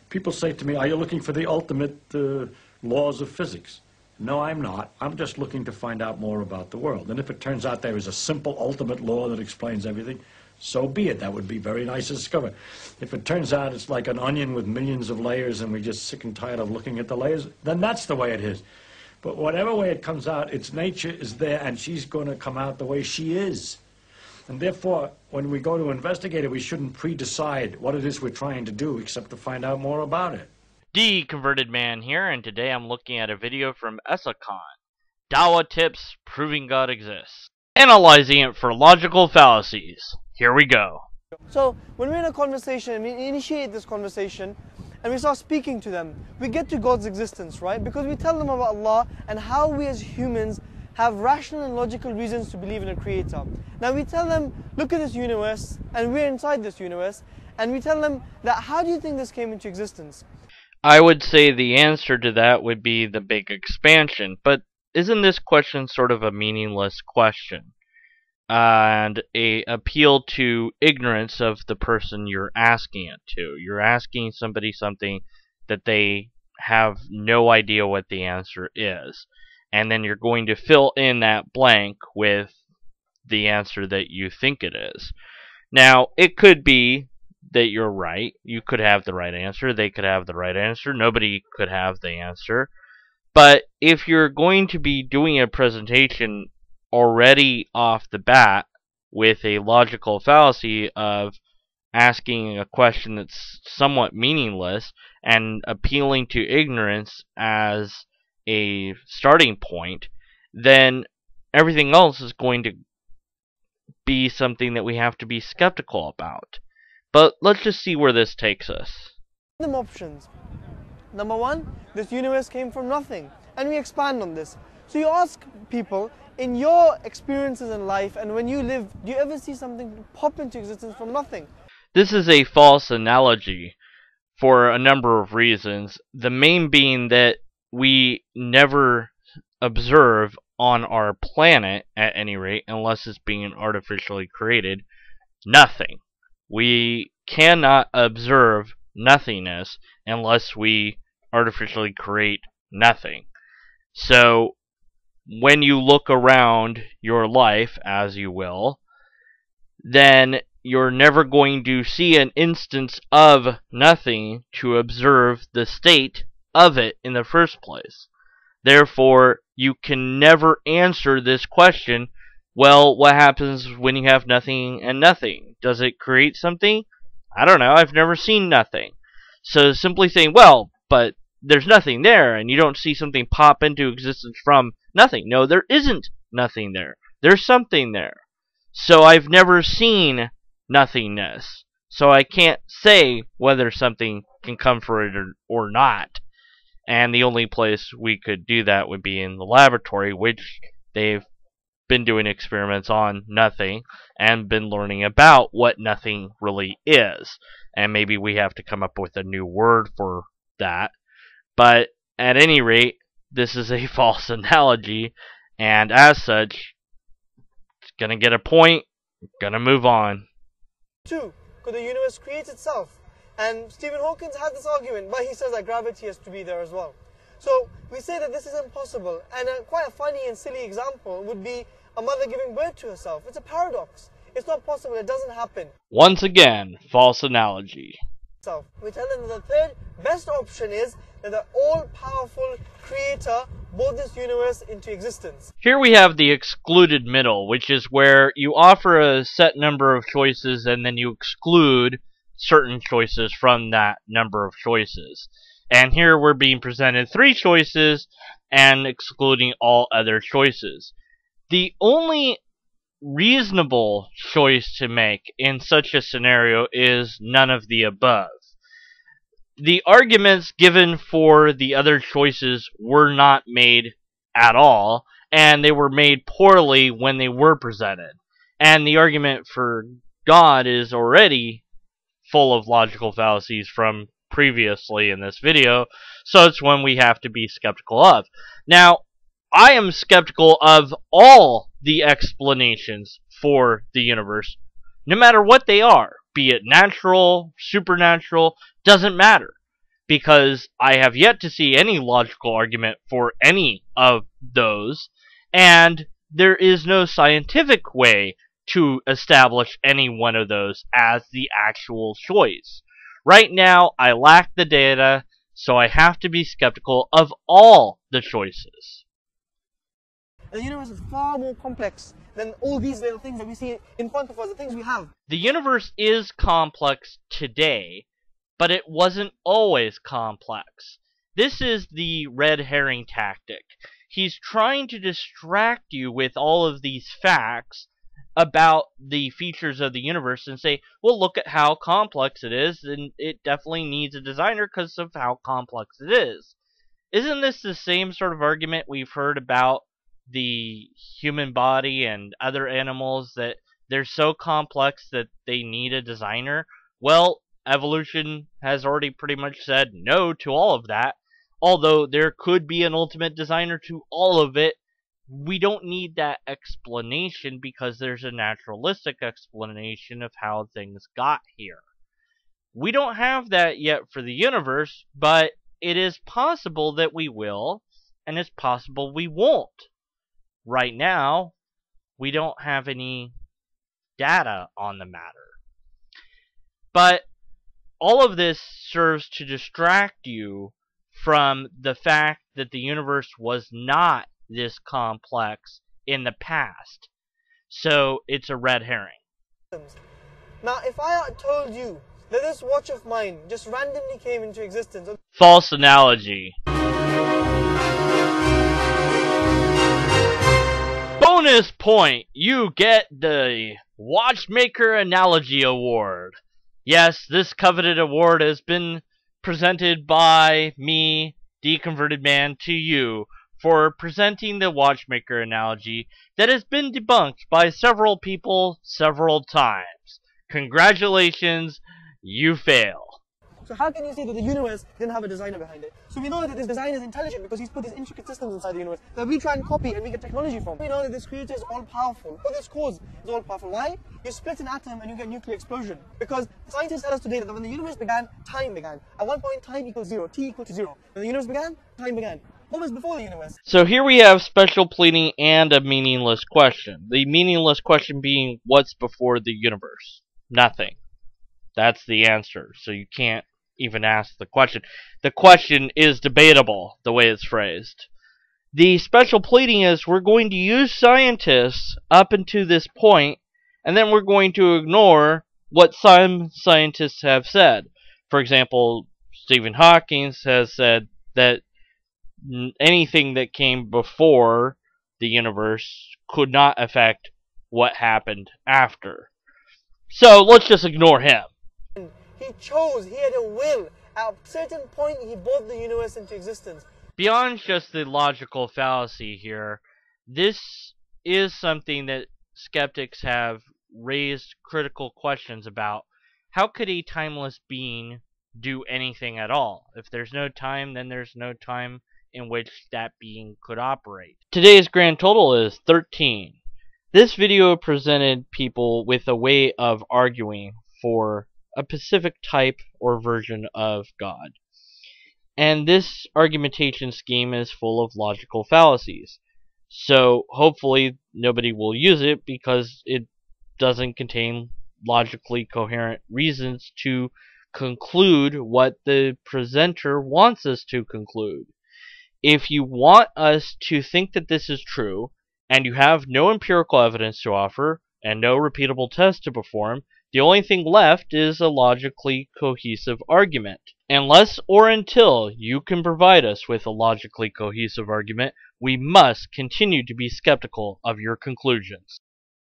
People say to me, are you looking for the ultimate laws of physics? No, I'm not. I'm just looking to find out more about the world. And if it turns out there is a simple ultimate law that explains everything, so be it. That would be very nice to discover. If it turns out it's like an onion with millions of layers and we're just sick and tired of looking at the layers, then that's the way it is. But whatever way it comes out, its nature is there, and she's going to come out the way she is. And therefore, when we go to investigate it, we shouldn't pre-decide what it is we're trying to do, except to find out more about it. Deconverted Man here, and today I'm looking at a video from Excluded, DAWAH Tips Proving God Exists, analyzing it for logical fallacies. Here we go. So when we're in a conversation and we initiate this conversation and we start speaking to them, we get to God's existence, right? Because we tell them about Allah and how we as humans have rational and logical reasons to believe in a creator. Now we tell them, look at this universe, and we're inside this universe, and we tell them that, how do you think this came into existence? I would say the answer to that would be the big expansion, but isn't this question sort of a meaningless question? And a appeal to ignorance of the person you're asking it to. You're asking somebody something that they have no idea what the answer is. And then you're going to fill in that blank with the answer that you think it is. Now, it could be that you're right. You could have the right answer. They could have the right answer. Nobody could have the answer. But if you're going to be doing a presentation already off the bat with a logical fallacy of asking a question that's somewhat meaningless and appealing to ignorance as a starting point, then everything else is going to be something that we have to be skeptical about. But let's just see where this takes us. Them options. Number one, this universe came from nothing, and we expand on this. So you ask people, in your experiences in life and when you live, do you ever see something pop into existence from nothing? This is a false analogy for a number of reasons. The main being that we never observe on our planet, at any rate, unless it's being artificially created, nothing. We cannot observe nothingness unless we artificially create nothing. So, when you look around your life, as you will, then you're never going to see an instance of nothing to observe the state of it in the first place. Therefore, you can never answer this question, well, what happens when you have nothing and nothing? Does it create something? I don't know, I've never seen nothing. So simply saying, well, but there's nothing there, and you don't see something pop into existence from nothing. No, there isn't nothing there. There's something there. So I've never seen nothingness. So I can't say whether something can come from it or not. And the only place we could do that would be in the laboratory, which they've been doing experiments on nothing and been learning about what nothing really is. And maybe we have to come up with a new word for that. But at any rate, this is a false analogy, and as such, it's going to get a point, going to move on. Two, because the universe creates itself. And Stephen Hawking had this argument, but he says that gravity has to be there as well. So we say that this is impossible, and quite a funny and silly example would be a mother giving birth to herself. It's a paradox. It's not possible. It doesn't happen. Once again, false analogy. So we tell them that the third best option is that the all-powerful creator brought this universe into existence. Here we have the excluded middle, which is where you offer a set number of choices and then you exclude certain choices from that number of choices. And here we're being presented 3 choices and excluding all other choices. The only reasonable choice to make in such a scenario is none of the above. The arguments given for the other choices were not made at all, and they were made poorly when they were presented. And the argument for God is already full of logical fallacies from previously in this video, so it's one we have to be skeptical of. Now, I am skeptical of all the explanations for the universe, no matter what they are, be it natural, supernatural, doesn't matter. because I have yet to see any logical argument for any of those, and there is no scientific way to establish any one of those as the actual choice. Right now, I lack the data, so I have to be skeptical of all the choices. The universe is far more complex than all these little things that we see in front of us, the things we have. The universe is complex today, but it wasn't always complex. This is the red herring tactic. He's trying to distract you with all of these facts about the features of the universe and say, well, look at how complex it is, and it definitely needs a designer because of how complex it is. Isn't this the same sort of argument we've heard about the human body and other animals, that they're so complex that they need a designer? Well, evolution has already pretty much said no to all of that. Although there could be an ultimate designer to all of it, we don't need that explanation because there's a naturalistic explanation of how things got here. We don't have that yet for the universe, but it is possible that we will, and it's possible we won't. Right now, we don't have any data on the matter. But all of this serves to distract you from the fact that the universe was not this complex in the past. So it's a red herring. Now, if I told you that this watch of mine just randomly came into existence... False analogy. Bonus point! You get the Watchmaker Analogy Award. Yes, this coveted award has been presented by me, Deconverted Man, to you for presenting the watchmaker analogy that has been debunked by several people several times. Congratulations, you fail. So how can you say that the universe didn't have a designer behind it? So we know that this designer is intelligent because he's put these intricate systems inside the universe that we try and copy and we get technology from. We know that this creator is all-powerful. But this cause is all-powerful. Why? You split an atom and you get nuclear explosion. Because scientists tell us today that when the universe began, time began. At one point, time equals 0, t equals to 0. When the universe began, time began. What was before the universe? So here we have special pleading and a meaningless question. The meaningless question being, what's before the universe? Nothing. That's the answer. So you can't even ask the question. The question is debatable, the way it's phrased. The special pleading is we're going to use scientists up until this point, and then we're going to ignore what some scientists have said. For example, Stephen Hawking has said that anything that came before the universe could not affect what happened after. So let's just ignore him. He chose, he had a will. At a certain point, he brought the universe into existence. Beyond just the logical fallacy here, this is something that skeptics have raised critical questions about. How could a timeless being do anything at all? If there's no time, then there's no time in which that being could operate. Today's grand total is 13. This video presented people with a way of arguing for a specific type or version of God. And this argumentation scheme is full of logical fallacies. So hopefully nobody will use it because it doesn't contain logically coherent reasons to conclude what the presenter wants us to conclude. If you want us to think that this is true, and you have no empirical evidence to offer, and no repeatable test to perform, the only thing left is a logically cohesive argument. Unless or until you can provide us with a logically cohesive argument, we must continue to be skeptical of your conclusions.